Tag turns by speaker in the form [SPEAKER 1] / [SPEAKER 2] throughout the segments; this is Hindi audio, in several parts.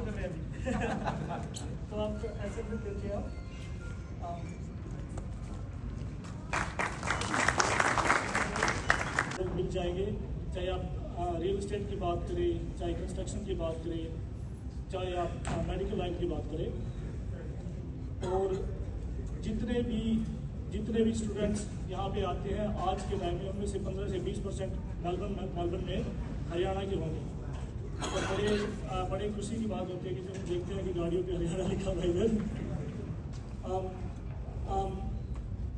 [SPEAKER 1] कर रहे हैं अभी। तो आप ऐसे भी करके आप मिल जाएंगे, चाहे आप रियल एस्टेट की बात करें, चाहे कंस्ट्रक्शन की बात करें, चाहे आप मेडिकल लाइन की बात करें। और जितने भी स्टूडेंट्स यहाँ पे आते हैं आज के टाइम में, उनमें से 15 से 20% मेलबर्न में हरियाणा के होंगे। और बड़े खुशी की बात होती है कि जब हम देखते हैं कि गाड़ियों पे हरियाणा लिखा हुआ है इधर।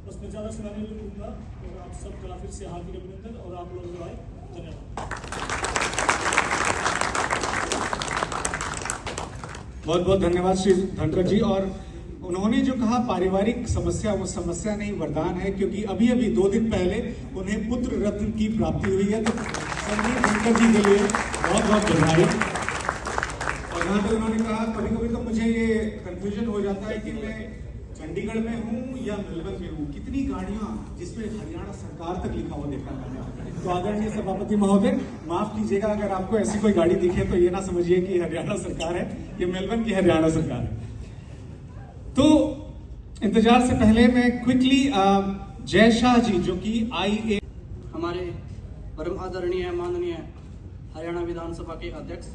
[SPEAKER 1] बस मैं ज़्यादा सुनाने नहीं दूँगा, और आप सब का फिर से हार्दिक अभिनंदन, और आप लोग जो आए धन्यवाद।
[SPEAKER 2] बहुत बहुत धन्यवाद श्री धनखड़ जी। और उन्होंने जो कहा पारिवारिक समस्या, वो समस्या नहीं वरदान है, क्योंकि अभी 2 दिन पहले उन्हें पुत्र रत्न की प्राप्ति हुई है। तो संदीप धनखड़ जी के लिए बहुत बहुत बधाई। और यहाँ पे उन्होंने कहा कभी कभी तो मुझे ये कंफ्यूजन हो जाता है कि मैं चंडीगढ़ में हूँ या मेलबर्न में हूँ। कितनी गाड़ियाँ जिसमें हरियाणा सरकार तक लिखा हुआ देखा मैंने। तो आदरणीय सभापति महोदय, माफ कीजिएगा अगर आपको ऐसी कोई गाड़ी दिखे तो ये ना समझिए कि हरियाणा सरकार है, ये मेलबर्न की हरियाणा सरकार है। तो इंतजार से पहले मैं क्विकली जय शाह जी, जो कि IA
[SPEAKER 3] हमारे परम आदरणीय माननीय हरियाणा विधानसभा के अध्यक्ष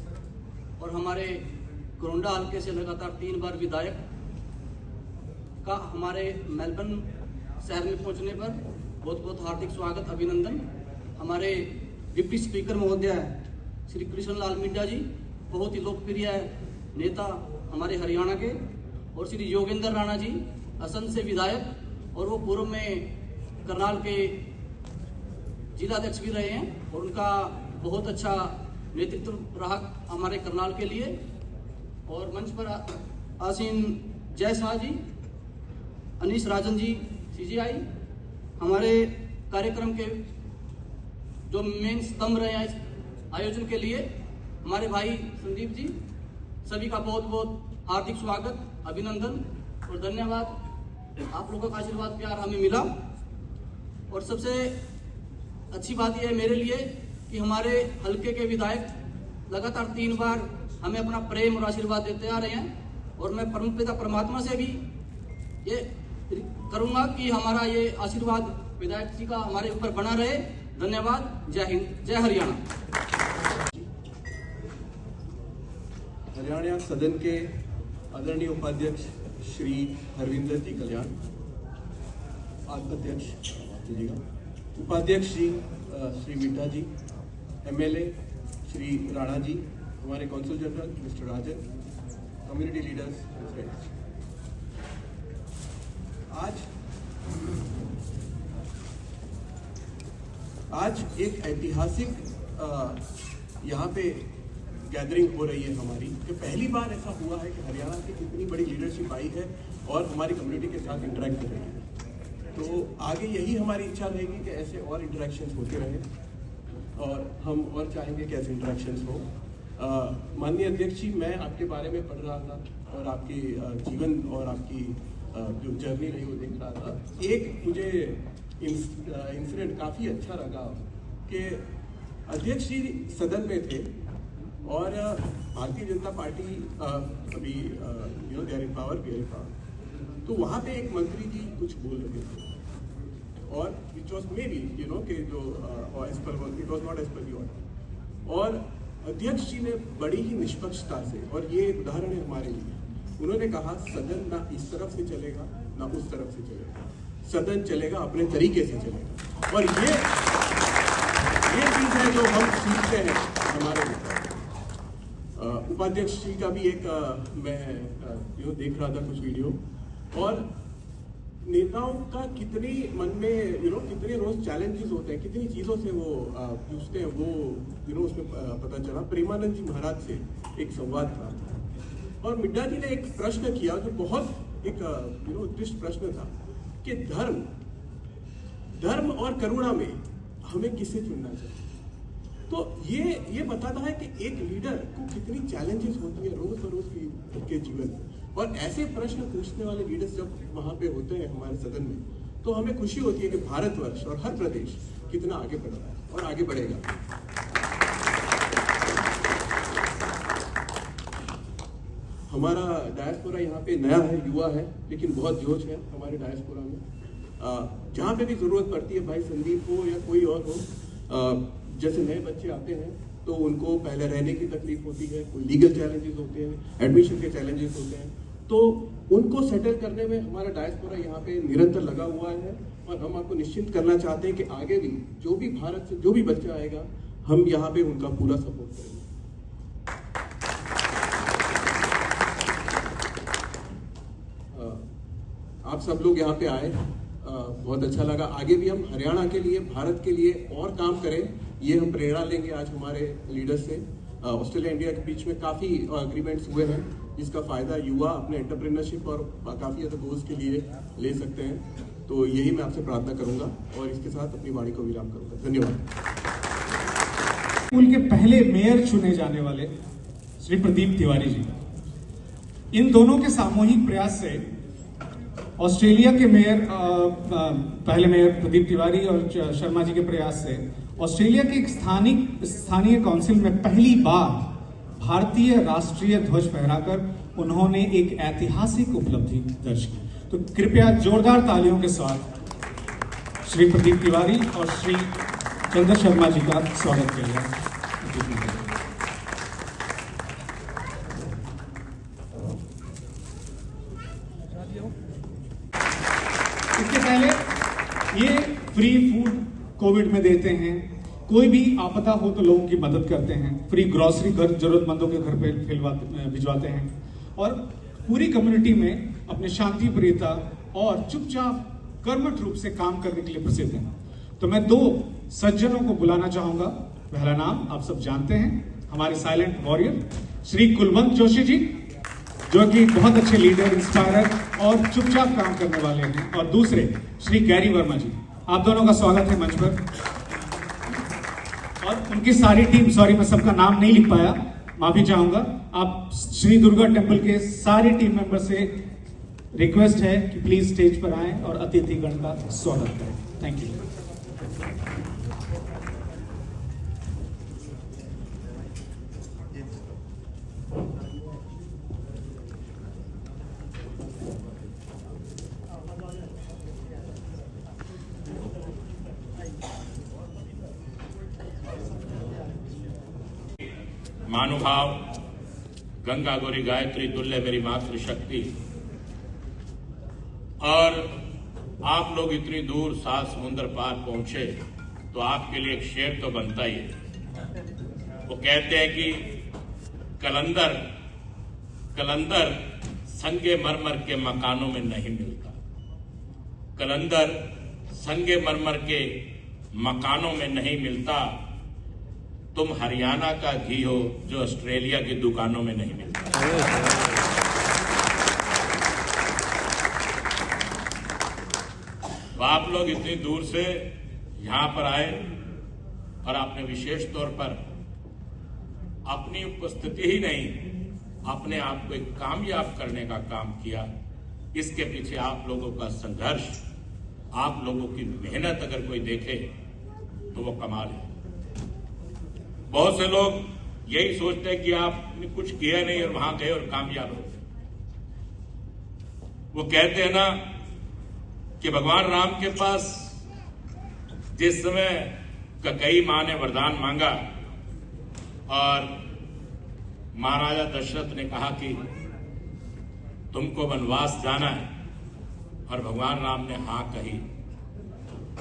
[SPEAKER 3] और हमारे गोंडा हल्के से लगातार 3 बार विधायक का हमारे मेलबर्न शहर में पहुंचने पर बहुत बहुत हार्दिक स्वागत, अभिनंदन। हमारे डिप्टी स्पीकर महोदय श्री कृष्ण लाल मिड्डा जी, बहुत ही लोकप्रिय नेता हमारे हरियाणा के, और श्री योगेंद्र राणा जी, असम से विधायक, और वो पूर्व में करनाल के जिलाध्यक्ष भी रहे हैं, और उनका बहुत अच्छा नेतृत्व रहा हमारे करनाल के लिए। और मंच पर आसीन जय शाह जी, अनीश राजन जी CGI, हमारे कार्यक्रम के जो मेन स्तंभ रहे हैं इस आयोजन के लिए, हमारे भाई संदीप जी, सभी का बहुत बहुत हार्दिक स्वागत, अभिनंदन और धन्यवाद। आप लोगों का आशीर्वाद प्यार हमें मिला। और सबसे अच्छी बात यह है मेरे लिए कि हमारे हल्के के विधायक लगातार 3 बार हमें अपना प्रेम और आशीर्वाद देते आ रहे हैं, और मैं परमपिता परमात्मा से भी ये करूंगा कि हमारा ये आशीर्वाद विधायक जी का हमारे ऊपर बना रहे। धन्यवाद। जय हिंद, जय हरियाणा।
[SPEAKER 4] हरियाणा सदन के आदरणीय उपाध्यक्ष श्री हरविंदर जी कल्याण, अध्यक्ष उपाध्यक्ष जी श्री मिड्डा जी, MLA श्री राणा जी, हमारे कौंसल जनरल मिस्टर राजन, कम्युनिटी लीडर्स, फ्रेंड्स, आज एक ऐतिहासिक यहाँ पे गैदरिंग हो रही है हमारी, कि पहली बार ऐसा हुआ है कि हरियाणा की कितनी बड़ी लीडरशिप आई है और हमारी कम्युनिटी के साथ इंटरेक्ट कर रही है। तो आगे यही हमारी इच्छा रहेगी कि ऐसे और इंटरेक्शंस होते रहें, और हम और चाहेंगे कि ऐसे इंटरेक्शंस हो। माननीय अध्यक्ष जी, मैं आपके बारे में पढ़ रहा था और आपके जीवन और आपकी जो जर्नी रही वो देख रहा था। एक मुझे इंसिडेंट काफ़ी अच्छा लगा कि अध्यक्ष जी सदन में थे और भारतीय जनता पार्टी अभी they are in power, we are in power, तो वहाँ पे एक मंत्री जी कुछ बोल रहे थे, और विच वॉज मे बी कि जो as per it was not as per the order, और अध्यक्ष जी ने बड़ी ही निष्पक्षता से, और ये उदाहरण है हमारे लिए, उन्होंने कहा सदन ना इस तरफ से चलेगा ना उस तरफ से चलेगा, सदन चलेगा अपने तरीके से चलेगा। और ये चीज़ है जो हम सीखते हैं हमारे उपाध्यक्ष जी का भी एक मैं देख रहा था कुछ वीडियो, और नेताओं का कितनी मन में कितने रोज चैलेंजेस होते हैं, कितनी चीज़ों से वो पूछते हैं, वो उसमें पता चला। प्रेमानंद जी महाराज से एक संवाद था, और मिड्डा जी ने एक प्रश्न किया जो बहुत एक उत्कृष्ट प्रश्न था कि धर्म और करुणा में हमें किसे चुनना चाहिए। तो ये बताता है कि एक लीडर को कितनी चैलेंजेस होती है रोज बरोज के जीवन में, और ऐसे प्रश्न पूछने वाले लीडर्स जब वहाँ पे होते हैं हमारे सदन में, तो हमें खुशी होती है कि भारतवर्ष और हर प्रदेश कितना आगे बढ़ रहा है और आगे बढ़ेगा। हमारा डायस्पोरा यहाँ पे नया है, युवा है, लेकिन बहुत जोश है हमारे डायस्पोरा में। जहाँ पे भी ज़रूरत पड़ती है, भाई संदीप हो या कोई और हो, जैसे नए बच्चे आते हैं तो उनको पहले रहने की तकलीफ होती है, कोई लीगल चैलेंजेस होते हैं, एडमिशन के चैलेंजेस होते हैं, तो उनको सेटल करने में हमारा डायस्पोरा यहाँ पे निरंतर लगा हुआ है। और हम आपको निश्चिंत करना चाहते हैं कि आगे भी जो भी भारत से जो भी बच्चा आएगा, हम यहाँ पे उनका पूरा सपोर्ट करेंगे। आप सब लोग यहाँ पे आए, बहुत अच्छा लगा। आगे भी हम हरियाणा के लिए, भारत के लिए और काम करें, ये हम प्रेरणा लेंगे आज हमारे लीडर्स से। ऑस्ट्रेलिया इंडिया के बीच में काफ़ी एग्रीमेंट्स हुए हैं, जिसका फ़ायदा युवा अपने एंटरप्रेन्योरशिप और काफ़ी अदर गोल्स के लिए ले सकते हैं। तो यही मैं आपसे प्रार्थना करूंगा और इसके साथ अपनी वाणी को विराम करूंगा। धन्यवाद।
[SPEAKER 2] स्कूल के पहले मेयर चुने जाने वाले श्री प्रदीप तिवारी जी, इन दोनों के सामूहिक प्रयास से ऑस्ट्रेलिया के मेयर, पहले मेयर प्रदीप तिवारी और शर्मा जी के प्रयास से ऑस्ट्रेलिया की एक स्थानीय काउंसिल में पहली बार भारतीय राष्ट्रीय ध्वज फहराकर उन्होंने एक ऐतिहासिक उपलब्धि दर्ज की। तो कृपया जोरदार तालियों के साथ श्री प्रदीप तिवारी और श्री चंद्र शर्मा जी का स्वागत किया जाए। इसके पहले ये फ्री फूड कोविड में देते हैं, कोई भी आपदा हो तो लोगों की मदद करते हैं, फ्री ग्रोसरी घर जरूरतमंदों के घर पे भिजवाते हैं और पूरी कम्युनिटी में अपने शांति प्रियता और चुपचाप कर्मठ रूप से काम करने के लिए प्रसिद्ध हैं। तो मैं दो सज्जनों को बुलाना चाहूंगा। पहला नाम आप सब जानते हैं, हमारे साइलेंट वॉरियर श्री कुलवंत जोशी जी, जो कि बहुत अच्छे लीडर, इंस्पायरर और चुपचाप काम करने वाले हैं, और दूसरे श्री गैरी वर्मा जी। आप दोनों का स्वागत है मंच पर। और उनकी सारी टीम, सॉरी मैं सबका नाम नहीं लिख पाया, माफी चाहूंगा। आप श्री दुर्गा टेम्पल के सारी टीम मेंबर से रिक्वेस्ट है कि प्लीज स्टेज पर आएं और अतिथिगण का स्वागत करें। Thank you.
[SPEAKER 5] महानुभाव, गंगा गौरी गायत्री तुल्य मेरी मातृशक्ति, और आप लोग इतनी दूर 7 समुद्र पार पहुंचे तो आपके लिए एक शेर तो बनता ही है। वो कहते हैं कि कलंदर संगे मरमर के मकानों में नहीं मिलता। कलंदर संगे मरमर के मकानों में नहीं मिलता। तुम हरियाणा का घी हो जो ऑस्ट्रेलिया की दुकानों में नहीं मिलता। तो आप लोग इतनी दूर से यहां पर आए और आपने विशेष तौर पर अपनी उपस्थिति ही नहीं, अपने आप को एक कामयाब करने का काम किया। इसके पीछे आप लोगों का संघर्ष, आप लोगों की मेहनत अगर कोई देखे तो वो कमाल है। बहुत से लोग यही सोचते हैं कि आपने कुछ किया नहीं और वहां गए और कामयाब हो गए। वो कहते हैं ना कि भगवान राम के पास जिस समय कैकेयी मां ने वरदान मांगा और महाराजा दशरथ ने कहा कि तुमको वनवास जाना है, और भगवान राम ने हां कही।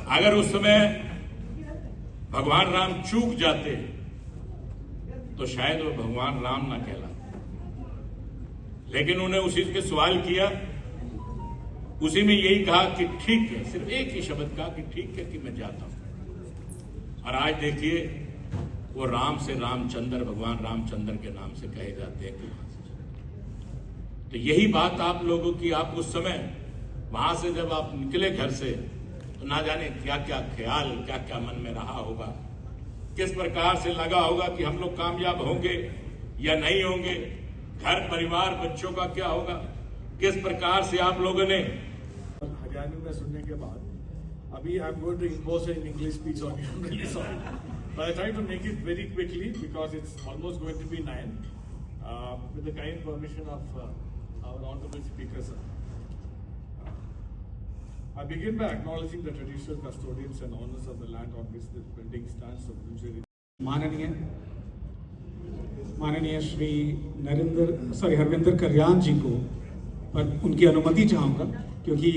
[SPEAKER 5] अगर उस समय भगवान राम चूक जाते तो शायद वो भगवान राम ना कहलाते, लेकिन उन्हें उसी के सवाल किया, उसी में यही कहा कि ठीक है, सिर्फ एक ही शब्द कहा कि ठीक है कि मैं जाता हूं। और आज देखिए वो राम से रामचंद्र, भगवान रामचंद्र के नाम से कहे जाते हैं। तो यही बात आप लोगों की, आप उस समय वहां से जब आप निकले घर से तो ना जाने क्या क्या ख्याल, क्या क्या मन में रहा होगा, किस प्रकार से लगा होगा कि हम लोग कामयाब होंगे या नहीं होंगे, घर परिवार बच्चों का क्या होगा, किस प्रकार से आप लोगों ने।
[SPEAKER 6] हरियाणवी में सुनने के बाद अभी I am going to impose an English speech on you, really sorry, but I try to make it very quickly because it's almost going to be 9. with the kind permission of our honorable speaker, sir. I begin by acknowledging the traditional custodians and owners of the land on which this building stands.
[SPEAKER 2] माननीय श्री हरविंदर कल्याण जी को पर उनकी अनुमति चाहूँगा, क्योंकि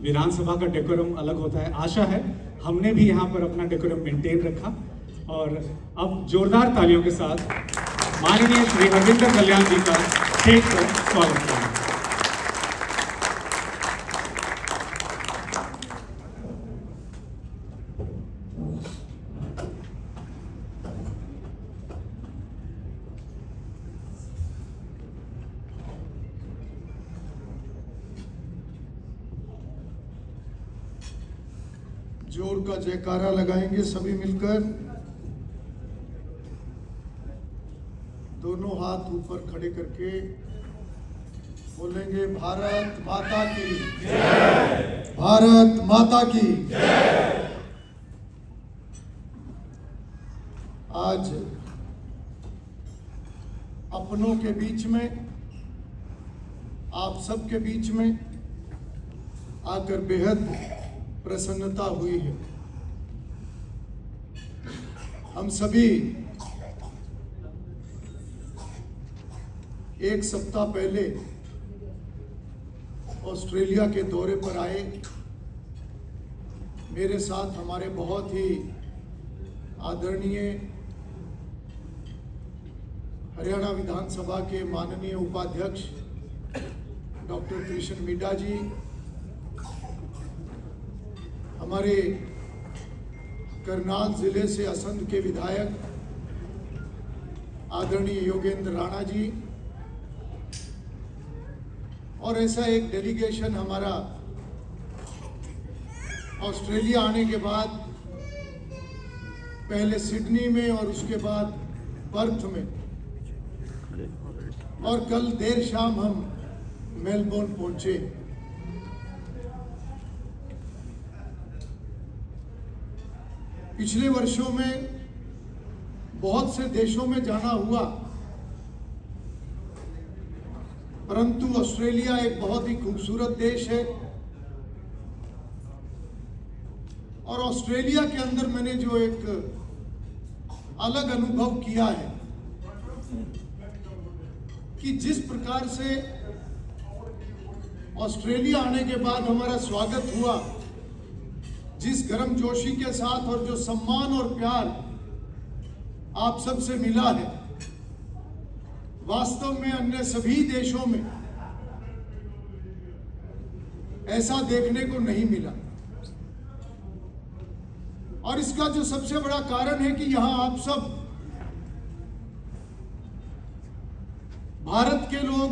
[SPEAKER 2] विधानसभा का डेकोरम अलग होता है। आशा है हमने भी यहाँ पर अपना डेकोरम मेंटेन रखा। और अब जोरदार तालियों के साथ माननीय श्री हरविंदर कल्याण जी का स्टेज पर स्वागत करें।
[SPEAKER 7] जोर का जयकारा लगाएंगे सभी मिलकर। दोनों हाथ ऊपर खड़े करके बोलेंगे, भारत माता की जय, भारत माता की जय। आज अपनों के बीच में, आप सबके बीच में आकर बेहद प्रसन्नता हुई है। हम सभी एक सप्ताह पहले ऑस्ट्रेलिया के दौरे पर आए। मेरे साथ हमारे बहुत ही आदरणीय हरियाणा विधानसभा के माननीय उपाध्यक्ष डॉक्टर कृष्ण मिड्डा जी, हमारे करनाल जिले से असंध के विधायक आदरणीय योगेंद्र राणा जी, और ऐसा एक डेलीगेशन हमारा ऑस्ट्रेलिया आने के बाद पहले सिडनी में और उसके बाद पर्थ में, और कल देर शाम हम मेलबोर्न पहुंचे। पिछले वर्षों में बहुत से देशों में जाना हुआ, परंतु ऑस्ट्रेलिया एक बहुत ही खूबसूरत देश है। और ऑस्ट्रेलिया के अंदर मैंने जो एक अलग अनुभव किया है कि जिस प्रकार से ऑस्ट्रेलिया आने के बाद हमारा स्वागत हुआ, जिस गर्मजोशी के साथ और जो सम्मान और प्यार आप सबसे मिला है, वास्तव में अन्य सभी देशों में ऐसा देखने को नहीं मिला। और इसका जो सबसे बड़ा कारण है कि यहां आप सब भारत के लोग,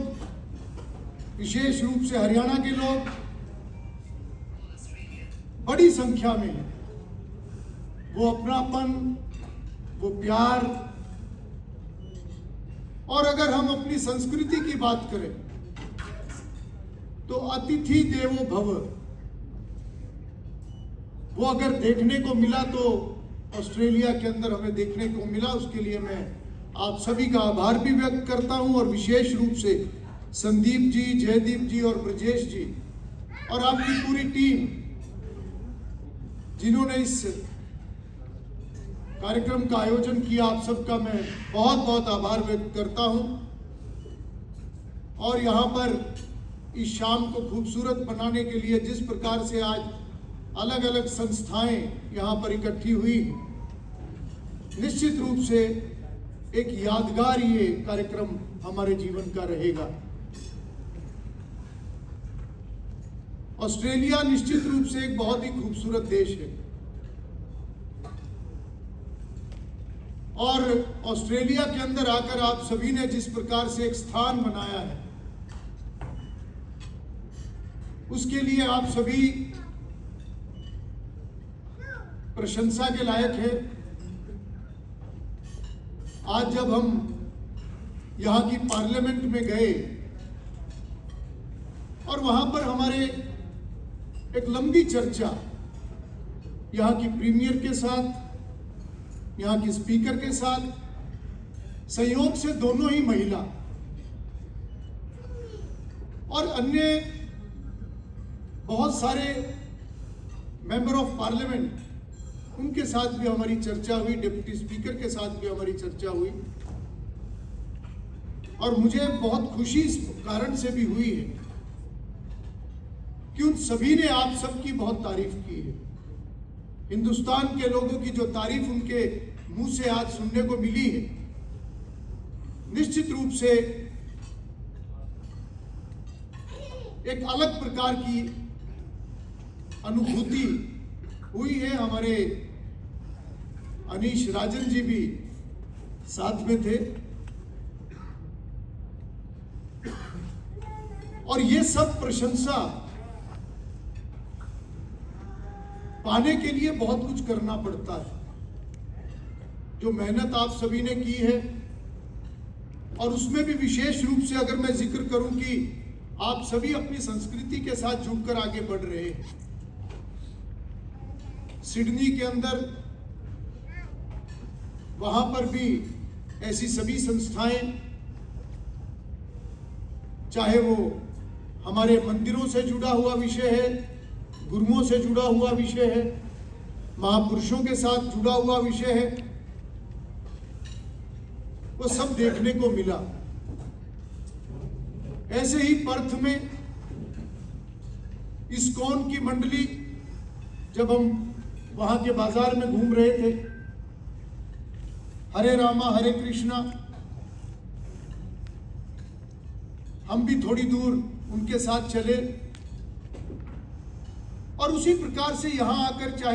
[SPEAKER 7] विशेष रूप से हरियाणा के लोग बड़ी संख्या में है। वो अपनापन, वो प्यार, और अगर हम अपनी संस्कृति की बात करें तो अतिथि देवो भव, वो अगर देखने को मिला तो ऑस्ट्रेलिया के अंदर हमें देखने को मिला। उसके लिए मैं आप सभी का आभार भी व्यक्त करता हूं, और विशेष रूप से संदीप जी, जयदीप जी और ब्रजेश जी और आपकी पूरी टीम, जिन्होंने इस कार्यक्रम का आयोजन किया, आप सबका मैं बहुत बहुत आभार व्यक्त करता हूं। और यहां पर इस शाम को खूबसूरत बनाने के लिए जिस प्रकार से आज अलग अलग संस्थाएं यहां पर इकट्ठी हुई, निश्चित रूप से एक यादगार ये कार्यक्रम हमारे जीवन का रहेगा। ऑस्ट्रेलिया निश्चित रूप से एक बहुत ही खूबसूरत देश है, और ऑस्ट्रेलिया के अंदर आकर आप सभी ने जिस प्रकार से एक स्थान बनाया है, उसके लिए आप सभी प्रशंसा के लायक है। आज जब हम यहाँ की पार्लियामेंट में गए और वहां पर हमारे एक लंबी चर्चा यहाँ की प्रीमियर के साथ, यहाँ की स्पीकर के साथ, संयोग से दोनों ही महिला और अन्य बहुत सारे मेंबर ऑफ पार्लियामेंट उनके साथ भी हमारी चर्चा हुई, डिप्टी स्पीकर के साथ भी हमारी चर्चा हुई और मुझे बहुत खुशी इस कारण से भी हुई है कि उन सभी ने आप सबकी बहुत तारीफ की है। हिंदुस्तान के लोगों की जो तारीफ उनके मुंह से आज सुनने को मिली है, निश्चित रूप से एक अलग प्रकार की अनुभूति हुई है। हमारे अनीश राजन जी भी साथ में थे और ये सब प्रशंसा पाने के लिए बहुत कुछ करना पड़ता है। जो मेहनत आप सभी ने की है और उसमें भी विशेष रूप से अगर मैं जिक्र करूं कि आप सभी अपनी संस्कृति के साथ जुड़कर आगे बढ़ रहे हैं। सिडनी के अंदर वहां पर भी ऐसी सभी संस्थाएं, चाहे वो हमारे मंदिरों से जुड़ा हुआ विषय है, गुरुओं से जुड़ा हुआ विषय है, महापुरुषों के साथ जुड़ा हुआ विषय है, वो सब देखने को मिला। ऐसे ही पर्थ में इस्कॉन की मंडली, जब हम वहां के बाजार में घूम रहे थे, हरे रामा हरे कृष्णा, हम भी थोड़ी दूर उनके साथ चले और उसी प्रकार से यहां आकर चाहे